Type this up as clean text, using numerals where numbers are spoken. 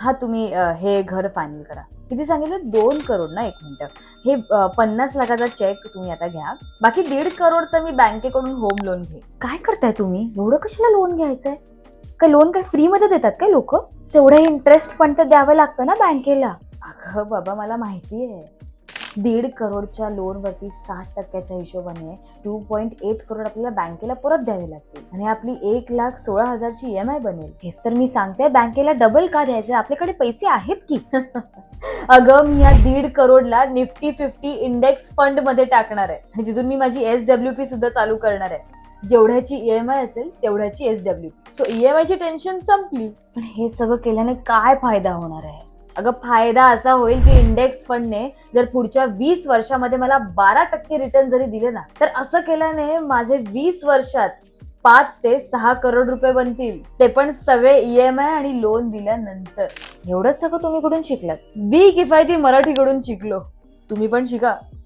हा तुम्ही हे घर फायनल करा. किती सांगितलं? 2 करोड ना? 1 मिनिट. हे 50 लाखाचा चेक तुम्ही आता घ्या. बाकी 1.5 करोड तर मी बँकेकडून होम लोन घेईन. काय करताय तुम्ही? एवढं कशाला लोन घ्यायचंय? काय लोन काय फ्री मध्ये देतात काय लोक? तेवढं इंटरेस्ट पण तर द्यावं लागतं ना बँकेला. अगं बाबा, मला माहिती आहे. 1.5 करोडच्या लोन वरती 60% हिशोबाने 2.8 करोड आपल्याला बँकेला परत द्यावे लागतील आणि आपली 1,16,000ची EMI बनेल. हेच तर मी सांगते, बँकेला डबल का द्यायचं? आपल्याकडे पैसे आहेत की. अगं, मी या 1.5 करोडला निफ्टी 50 इंडेक्स फंड मध्ये टाकणार आहे आणि तिथून मी माझी SWP सुद्धा चालू करणार आहे. जेवढ्याची EMI असेल तेवढ्याची SWP. सो EMI ची टेन्शन संपली. पण हे सगळं केल्याने काय फायदा होणार आहे? अगं, फायदा असा होईल की इंडेक्स फंडने जर पुढच्या 20 वर्षामध्ये मला 12% रिटर्न जरी दिले ना, तर असं केल्याने माझे 20 वर्षात 5 ते 6 करोड रुपये बनतील. ते पण सगळे EMI आणि लोन दिल्यानंतर. एवढं सगळं तुम्ही कुठून शिकलात? बी किफायती मराठीकडून शिकलो. तुम्ही पण शिका.